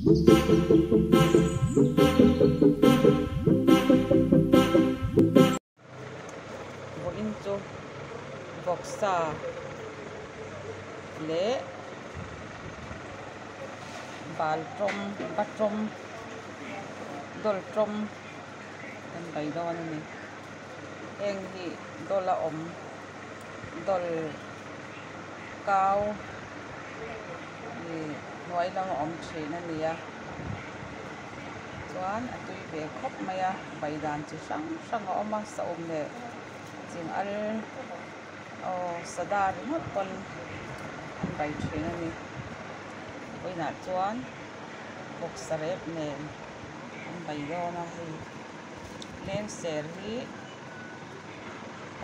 Vô in chu vọc sa lệ bal trom bat trom dol trom kan bai don ni eng hi dola dol cao ni nói lang om thrin ani a chuan a tui ve khop mai a bai dan chi sang om a sa om le ching al sadar ngot pon an bai thrin ani poina chuan bok sarep nen an bai dona hi len ser hi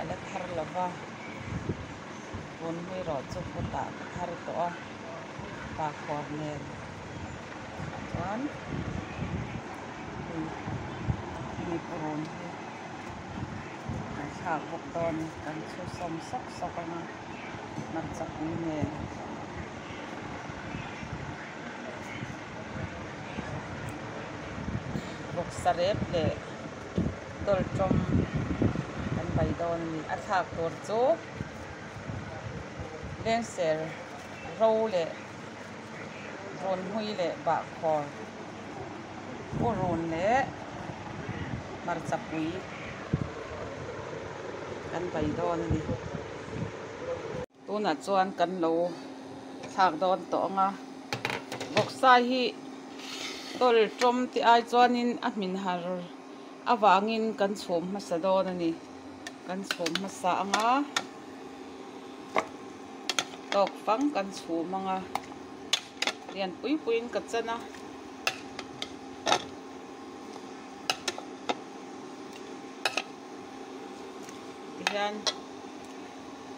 ala thar lova bon mi ro chu pota thar to a pa khor nen chuan mi puron hi ai khak bok ton kan chu som sok anga mar chak ni nen bok sarep le dol trom kan bai don ni a thak tor chu len ser ro le ron hui le ba khor o ron le mar chapui kan bai don ni tuna chuan kan lo thak don to nga bok sa hi dol trom ti ai chuanin a min har awangin kan chhum ma sa don ani kan chhum ma sa anga tok fang kan chhum anga lian puin ka chana tian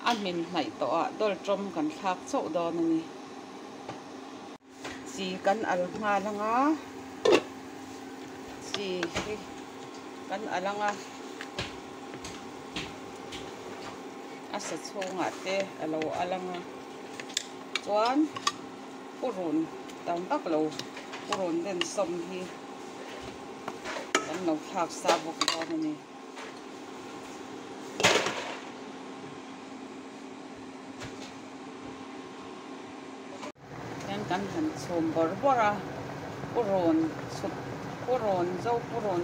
a min nai to a dol trom kan thak chau don ani chi kan al nga langa chi kan alanga asa chunga te alo alanga chuan purun tam tak lo purun den som hi kan lo thak sa bok don ani kan han chum bora puron sut puron zo puron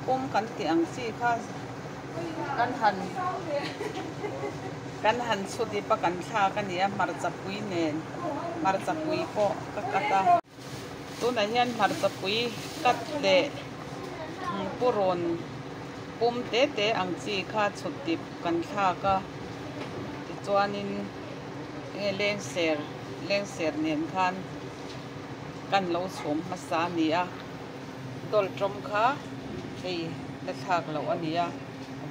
pum kan tiang si kha kan han suti pa kan tha kan ya mar chapui nen mar chapui po kakata tu na hian mar chapui kat le puron pum te ang chi kha chutip kan tha ka ti chuanin leng ser nen khan kan lo chhum ma sa ni a dol trom kha ei la thak lo ani a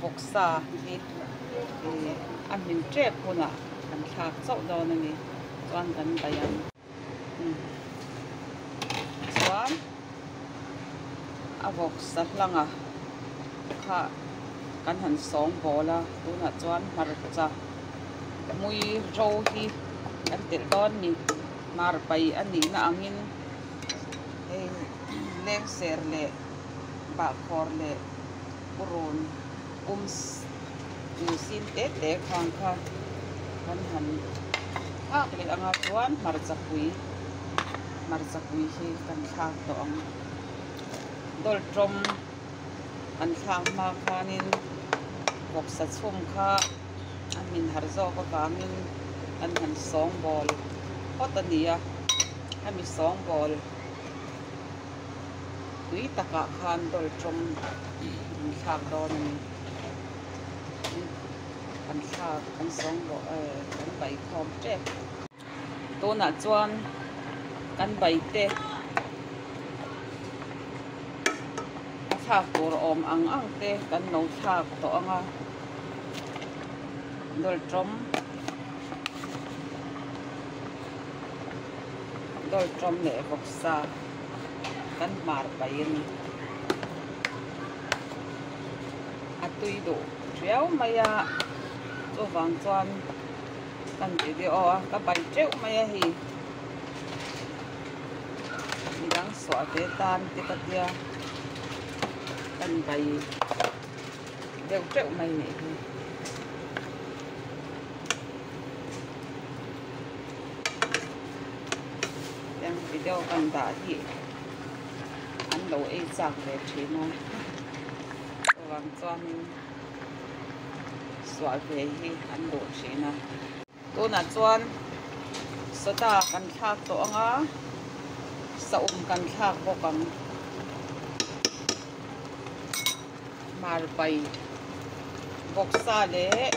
bok sa hi an min tre puna kan thak chau don ani chuan kan bayan chuan a bok sa hlanga kha kan han song bola tuna chuan mar cha mui ro hi kan tel don ni mar pai ani na angin leng ser le ba khor le puron sin te khang kha kan han thak le anga chuan mar chapui hi kan thak to ang dol trom kan thang ma khanin bok sa chum kha amin har zo ka kangin an han song bol hotania ami song bol tui taka khan dol trom thak don kan thak kan song bo kan bai khom tre to na chuan kan bai te a thak tur om ang te kan no thak to anga dol trom le bok sa kan mar pai ni atui do triao maya to wang chuan kan ti di o ka bai treu maya hi sủa về tan thì cái tia cần bày đều triệu mày này đang video cần đã thì ăn đồ ấy chẳng để chế nó vàng cho mình sủa về thì ăn đồ chế nó tôi là chọn số ta cần thác tổ ngã sau cần thác vô cần mà bay bọc xa lệ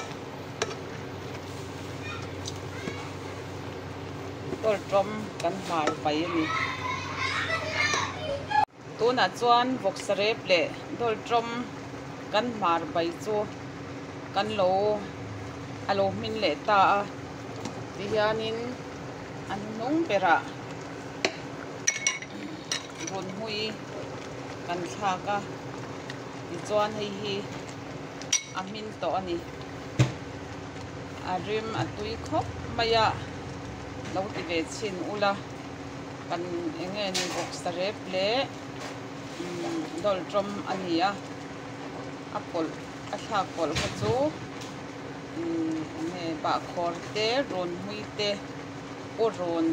tôi trông cần mà bay này tôi là chọn bọc xa lệ tôi trông cần mà bay cho cần lô alo min lệ ta dihanin anong pera ron hui kan thaka ti chuan hei hi amin to ani arim atui khop maya lo ti ve chin ula kan enge ni box sarep le dol trom ania apol atha kol ko chu ne ba khor te ron hui te o ron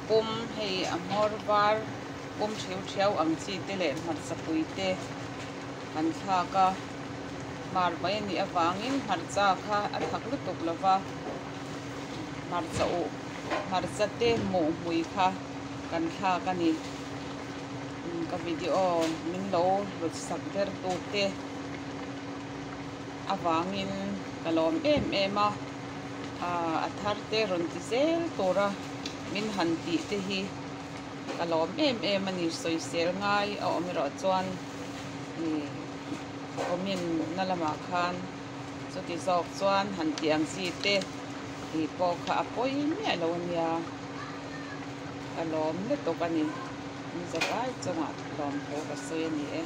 pum hei amor var pum thiu thiau ang chi te le mar sapui te kan tha ka mar bai ni awangin mar cha kha a thak lu tuk lova mar cha o mar cha te mo hui kha kan tha ka ni ka video min lo lut sak der tu te awangin kalom em a athar te ron ti sel tora min han ti te hi kalom em ani soi sel ngai a omiro chuan ni omin nalama khan so ti zok chuan han tiang si te hi po kha apoi me lo nia kalom le to kani ni zakai chunga lom po ka soi ni e